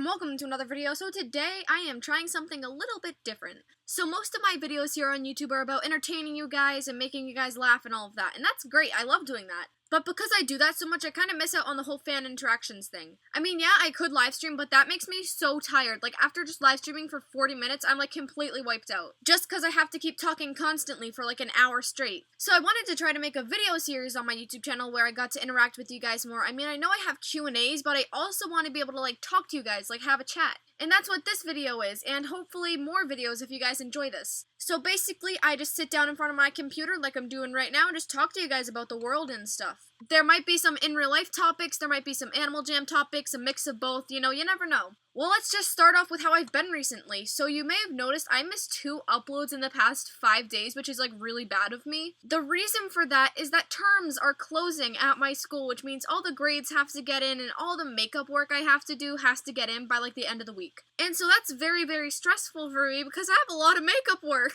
and welcome to another video. So today I am trying something a little bit different. So most of my videos here on YouTube are about entertaining you guys and making you guys laugh and all of that, and that's great. I love doing that. But because I do that so much, I kind of miss out on the whole fan interactions thing. I mean, yeah, I could live stream, but that makes me so tired. Like, after just live streaming for 40 minutes, I'm, like, completely wiped out. Just because I have to keep talking constantly for, like, an hour straight. So I wanted to try to make a video series on my YouTube channel where I got to interact with you guys more. I mean, I know I have Q&As, but I also want to be able to, like, talk to you guys, like, have a chat. And that's what this video is, and hopefully more videos if you guys enjoy this. So basically, I just sit down in front of my computer like I'm doing right now and just talk to you guys about the world and stuff. There might be some in real life topics, there might be some Animal Jam topics, a mix of both, you know, you never know. Well, let's just start off with how I've been recently. So you may have noticed I missed 2 uploads in the past 5 days, which is like really bad of me. The reason for that is that terms are closing at my school, which means all the grades have to get in and all the makeup work I have to do has to get in by like the end of the week. And so that's very, very stressful for me because I have a lot of makeup work.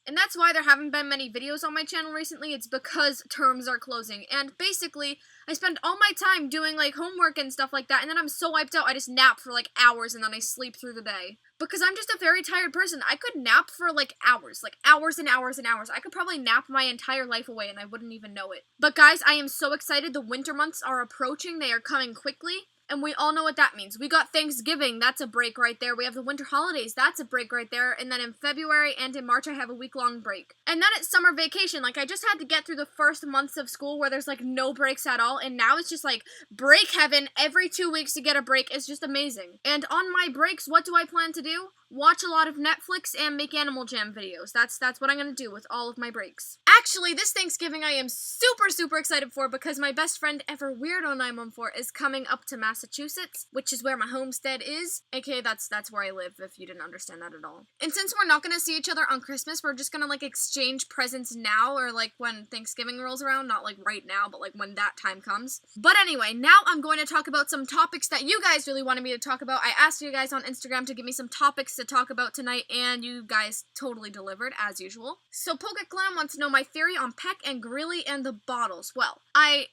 And that's why there haven't been many videos on my channel recently. It's because terms are closing. And basically, I spend all my time doing, like, homework and stuff like that, and then I'm so wiped out, I just nap for, like, hours, and then I sleep through the day. Because I'm just a very tired person. I could nap for, like, hours and hours and hours. I could probably nap my entire life away, and I wouldn't even know it. But guys, I am so excited. The winter months are approaching. They are coming quickly. And we all know what that means. We got Thanksgiving, that's a break right there. We have the winter holidays, that's a break right there. And then in February and in March, I have a week-long break. And then it's summer vacation. Like, I just had to get through the first months of school where there's, like, no breaks at all. And now it's just, like, break heaven. Every 2 weeks to get a break is just amazing. And on my breaks, what do I plan to do? Watch a lot of Netflix and make Animal Jam videos. That's what I'm gonna do with all of my breaks. Actually, this Thanksgiving I am super excited for because my best friend ever Weirdo 914 is coming up to Massachusetts, which is where my homestead is. AKA that's where I live, if you didn't understand that at all. And since we're not gonna see each other on Christmas, we're just gonna like exchange presents now, or like when Thanksgiving rolls around, not like right now, but like when that time comes. But anyway, now I'm going to talk about some topics that you guys really wanted me to talk about. I asked you guys on Instagram to give me some topics to talk about tonight, and you guys totally delivered, as usual. So Pocket Glam wants to know my theory on Peck and Grilly and the bottles. Well, I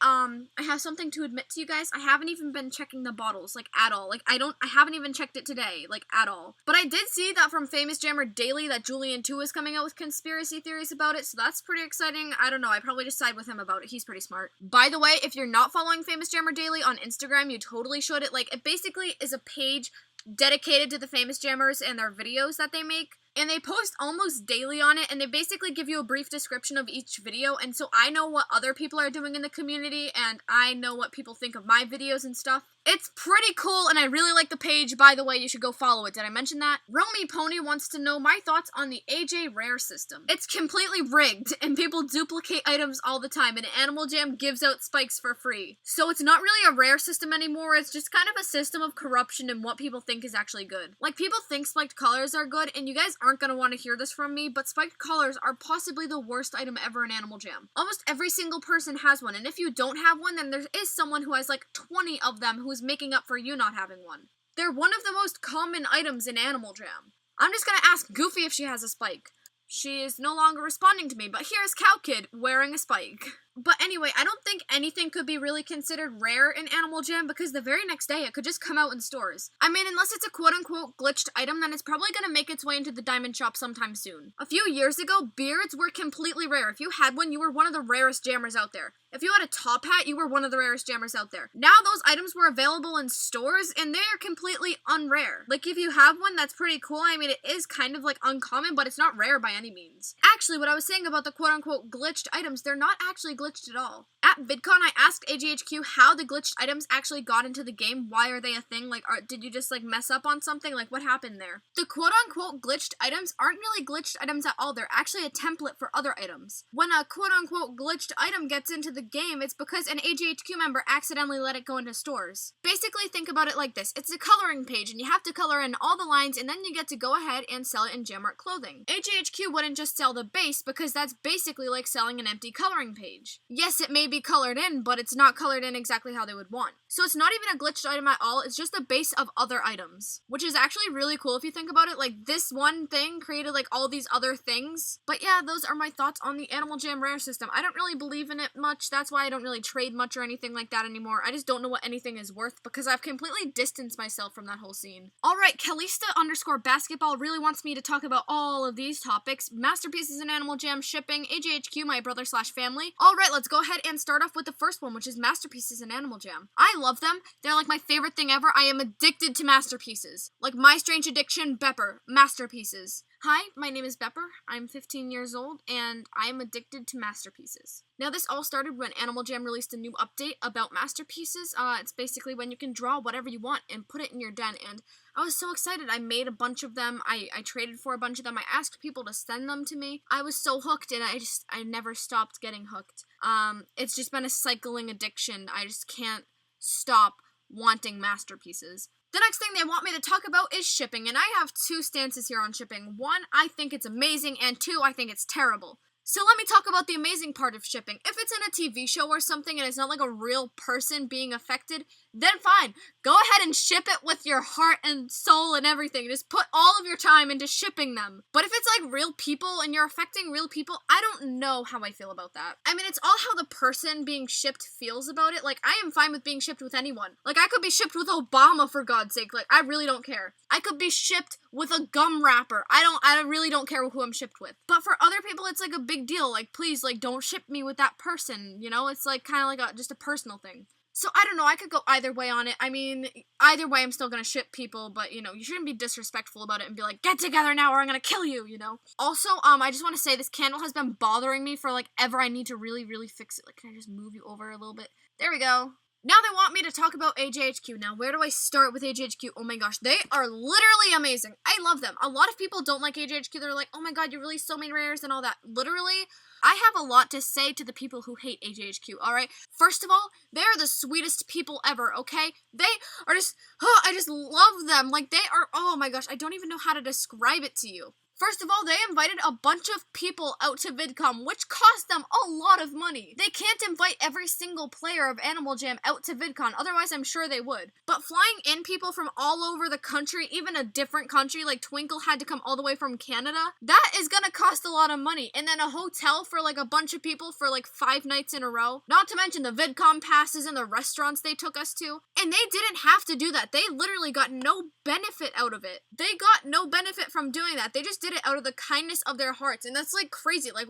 have something to admit to you guys. I haven't even been checking the bottles, like, at all. Like, I haven't even checked it today, like, at all. But I did see that from Famous Jammer Daily that Julian 2 is coming out with conspiracy theories about it, so that's pretty exciting. I don't know, I probably just side with him about it. He's pretty smart. By the way, if you're not following Famous Jammer Daily on Instagram, you totally should. It basically is a page dedicated to the Famous Jammers and their videos that they make. And they post almost daily on it, and they basically give you a brief description of each video, and so I know what other people are doing in the community, and I know what people think of my videos and stuff. It's pretty cool, and I really like the page. By the way, you should go follow it. Did I mention that? Romy Pony wants to know my thoughts on the AJ Rare system. It's completely rigged, and people duplicate items all the time, and Animal Jam gives out spikes for free. So it's not really a rare system anymore, it's just kind of a system of corruption and what people think is actually good. Like, people think spiked collars are good, and you guys aren't gonna want to hear this from me, but spiked collars are possibly the worst item ever in Animal Jam. Almost every single person has one, and if you don't have one, then there is someone who has like 20 of them who's making up for you not having one. They're one of the most common items in Animal Jam. I'm just gonna ask Goofy if she has a spike. She is no longer responding to me, but here's Cow Kid wearing a spike. But anyway, I don't think anything could be really considered rare in Animal Jam because the very next day it could just come out in stores. I mean, unless it's a quote-unquote glitched item, then it's probably gonna make its way into the diamond shop sometime soon. A few years ago, beards were completely rare. If you had one, you were one of the rarest jammers out there. If you had a top hat, you were one of the rarest jammers out there. Now those items were available in stores, and they are completely unrare. Like, if you have one, that's pretty cool. I mean, it is kind of, like, uncommon, but it's not rare by any means. Actually, what I was saying about the quote-unquote glitched items, they're not actually glitched at all. At VidCon, I asked AGHQ how the glitched items actually got into the game. Why are they a thing? Like, did you just, like, mess up on something? Like, what happened there? The quote-unquote glitched items aren't really glitched items at all. They're actually a template for other items. When a quote-unquote glitched item gets into the game, it's because an AGHQ member accidentally let it go into stores. Basically, think about it like this. It's a coloring page, and you have to color in all the lines, and then you get to go ahead and sell it in Jamart clothing. AGHQ wouldn't just sell the base, because that's basically like selling an empty coloring page. image. Yes, it may be colored in, but it's not colored in exactly how they would want. So it's not even a glitched item at all, it's just a base of other items, which is actually really cool if you think about it. Like, this one thing created like all these other things. But yeah, those are my thoughts on the Animal Jam rare system. I don't really believe in it much, that's why I don't really trade much or anything like that anymore. I just don't know what anything is worth because I've completely distanced myself from that whole scene. Alright, Calista_basketball really wants me to talk about all of these topics: masterpieces in Animal Jam, shipping, AJHQ, my brother/family. Alright, let's go ahead and start off with the first one, which is masterpieces in Animal Jam. I love them. They're like my favorite thing ever. I am addicted to masterpieces. Like My Strange Addiction, Bepper, masterpieces. Hi, my name is Bepper. I'm 15 years old, and I am addicted to masterpieces. Now, this all started when Animal Jam released a new update about masterpieces. It's basically when you can draw whatever you want and put it in your den, and I was so excited. I made a bunch of them. I traded for a bunch of them. I asked people to send them to me. I was so hooked, and I never stopped getting hooked. It's just been a cycling addiction. I just can't stop wanting masterpieces. The next thing they want me to talk about is shipping, and I have two stances here on shipping. One, I think it's amazing, and two, I think it's terrible. So let me talk about the amazing part of shipping. If it's in a TV show or something and it's not like a real person being affected, then fine. Go ahead and ship it with your heart and soul and everything. Just put all of your time into shipping them. But if it's like real people and you're affecting real people, I don't know how I feel about that. I mean, it's all how the person being shipped feels about it. Like, I am fine with being shipped with anyone. Like, I could be shipped with Obama, for God's sake. Like, I really don't care. I could be shipped with a gum wrapper. I really don't care who I'm shipped with. But for other people, it's like a big deal. Like, please, like, don't ship me with that person, you know? It's like kind of like just a personal thing. So I don't know, I could go either way on it. I mean, either way I'm still gonna ship people, but you know, you shouldn't be disrespectful about it and be like, get together now or I'm gonna kill you, you know? Also, I just want to say this candle has been bothering me for like ever. I need to really, really fix it. Like, can I just move you over a little bit? There we go. Now they want me to talk about AJHQ. Now, where do I start with AJHQ? Oh my gosh, they are literally amazing. I love them. A lot of people don't like AJHQ. They're like, oh my god, you released so many rares and all that. Literally, I have a lot to say to the people who hate AJHQ, alright? First of all, they're the sweetest people ever, okay? They are just, I just love them. Like, they are, oh my gosh, I don't even know how to describe it to you. First of all, they invited a bunch of people out to VidCon, which cost them a lot of money. They can't invite every single player of Animal Jam out to VidCon, otherwise I'm sure they would. But flying in people from all over the country, even a different country, like Twinkle had to come all the way from Canada, that is gonna cost a lot of money. And then a hotel for like a bunch of people for like 5 nights in a row. Not to mention the VidCon passes and the restaurants they took us to. And they didn't have to do that. They literally got no benefit out of it. They got no benefit from doing that. They just did it out of the kindness of their hearts, and that's like crazy. Like,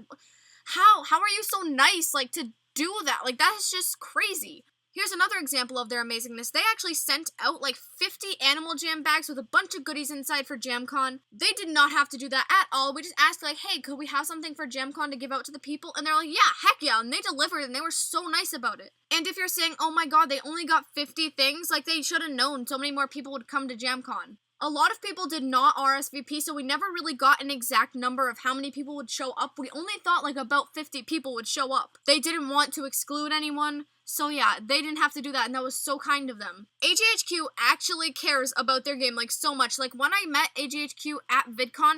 how are you so nice, like, to do that? Like, that's just crazy. Here's another example of their amazingness. They actually sent out like 50 Animal Jam bags with a bunch of goodies inside for JamCon. They did not have to do that at all. We just asked like, hey, could we have something for JamCon to give out to the people? And they're like, yeah, heck yeah, and they delivered, and they were so nice about it. And if you're saying, oh my god, they only got 50 things, like, they should have known so many more people would come to JamCon. A lot of people did not RSVP, so we never really got an exact number of how many people would show up. We only thought like about 50 people would show up. They didn't want to exclude anyone, so yeah, they didn't have to do that, and that was so kind of them. AJHQ actually cares about their game, like, so much. Like, when I met AJHQ at VidCon,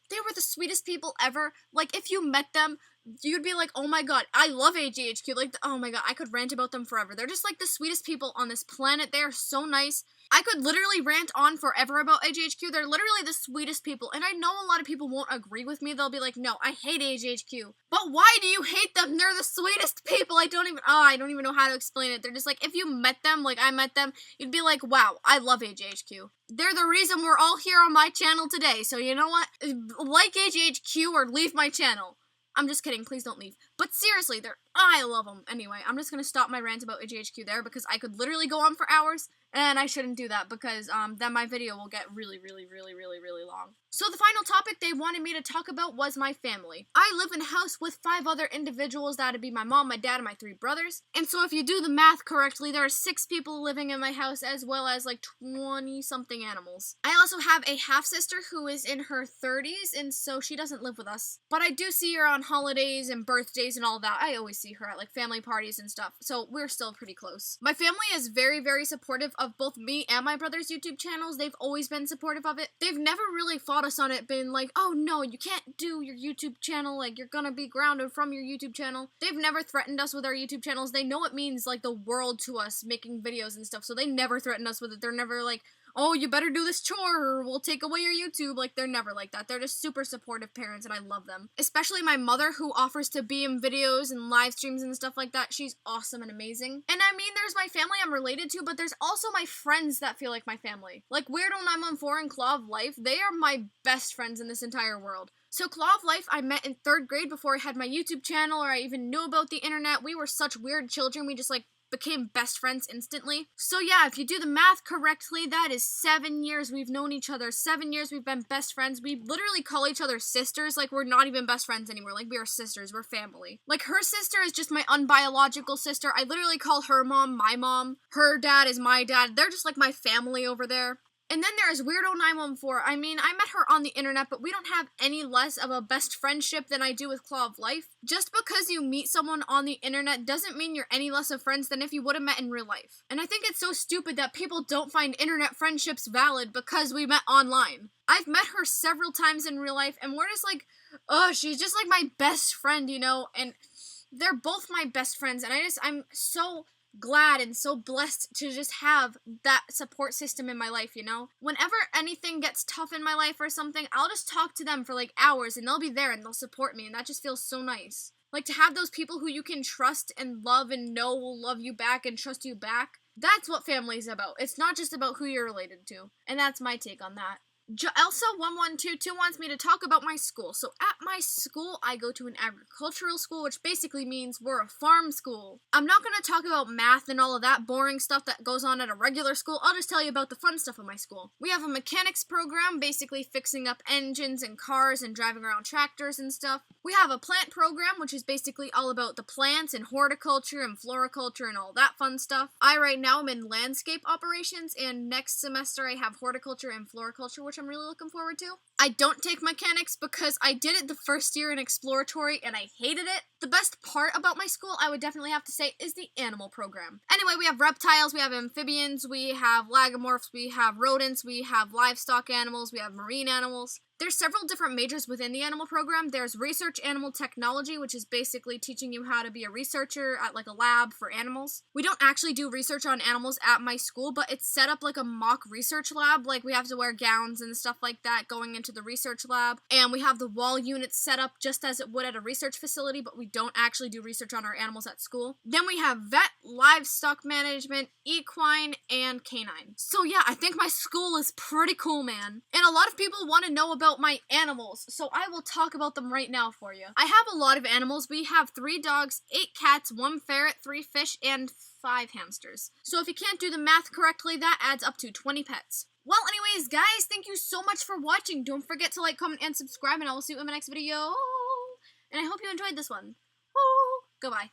they were the sweetest people ever. Like, if you met them, you'd be like, oh my god, I love AJHQ. Like, oh my god, I could rant about them forever. They're just like the sweetest people on this planet. They are so nice. I could literally rant on forever about AJHQ. They're literally the sweetest people. And I know a lot of people won't agree with me. They'll be like, no, I hate AJHQ. But why do you hate them? They're the sweetest people. I don't even know how to explain it. They're just like, if you met them, like I met them, you'd be like, wow, I love AJHQ. They're the reason we're all here on my channel today. So you know what? Like AJHQ or leave my channel. I'm just kidding, please don't leave. But seriously, I love them. Anyway, I'm just gonna stop my rant about AJHQ there because I could literally go on for hours, and I shouldn't do that because then my video will get really, really, really, really, really long. So the final topic they wanted me to talk about was my family. I live in a house with 5 other individuals. That'd be my mom, my dad, and my 3 brothers. And so if you do the math correctly, there are 6 people living in my house as well as like 20-something animals. I also have a half-sister who is in her 30s, and so she doesn't live with us. But I do see her on holidays and birthdays and all that. I always see see her at like family parties and stuff, so we're still pretty close. My family is very, very supportive of both me and my brother's YouTube channels. They've always been supportive of it. They've never really fought us on it, been like, oh no, you can't do your YouTube channel, like you're gonna be grounded from your YouTube channel. They've never threatened us with our YouTube channels. They know it means like the world to us making videos and stuff, so they never threaten us with it. They're never like, oh, you better do this chore or we'll take away your YouTube. Like, they're never like that. They're just super supportive parents, and I love them. Especially my mother, who offers to be in videos and live streams and stuff like that. She's awesome and amazing. And I mean, there's my family I'm related to, but there's also my friends that feel like my family. Like Weirdo914 and Claw of Life, they are my best friends in this entire world. So Claw of Life I met in 3rd grade before I had my YouTube channel or I even knew about the internet. We were such weird children. We just like became best friends instantly. So yeah, if you do the math correctly, that is 7 years we've known each other. 7 years we've been best friends. We literally call each other sisters. Like, we're not even best friends anymore. Like, we are sisters. We're family. Like, her sister is just my unbiological sister. I literally call her mom my mom. Her dad is my dad. They're just like my family over there. And then there's Weirdo914. I mean, I met her on the internet, but we don't have any less of a best friendship than I do with Claw of Life. Just because you meet someone on the internet doesn't mean you're any less of friends than if you would have met in real life. And I think it's so stupid that people don't find internet friendships valid because we met online. I've met her several times in real life, and we're just like, oh, she's just like my best friend, you know? And they're both my best friends, and I'm so glad and so blessed to just have that support system in my life, you know? Whenever anything gets tough in my life or something, I'll just talk to them for like hours and they'll be there and they'll support me, and that just feels so nice. Like, to have those people who you can trust and love and know will love you back and trust you back, that's what family is about. It's not just about who you're related to. And that's my take on that. Elsa1122 wants me to talk about my school. So at my school, I go to an agricultural school, which basically means we're a farm school. I'm not going to talk about math and all of that boring stuff that goes on at a regular school. I'll just tell you about the fun stuff of my school. We have a mechanics program, basically fixing up engines and cars and driving around tractors and stuff. We have a plant program, which is basically all about the plants and horticulture and floriculture and all that fun stuff. Right now am in landscape operations, and next semester I have horticulture and floriculture, which I'm really looking forward to. I don't take mechanics because I did it the first year in exploratory and I hated it. The best part about my school, I would definitely have to say, is the animal program. Anyway, we have reptiles, we have amphibians, we have lagomorphs, we have rodents, we have livestock animals, we have marine animals. There's several different majors within the animal program. There's research animal technology, which is basically teaching you how to be a researcher at like a lab for animals. We don't actually do research on animals at my school, but it's set up like a mock research lab. Like, we have to wear gowns and stuff like that going into the research lab. And we have the wall units set up just as it would at a research facility, but we don't actually do research on our animals at school. Then we have vet, livestock management, equine, and canine. So yeah, I think my school is pretty cool, man. And a lot of people want to know about my animals, so I will talk about them right now for you. I have a lot of animals. We have 3 dogs, 8 cats, 1 ferret, 3 fish, and 5 hamsters. So if you can't do the math correctly, that adds up to 20 pets. Well, anyways, guys, thank you so much for watching. Don't forget to like, comment, and subscribe, and I will see you in my next video. And I hope you enjoyed this one. Goodbye.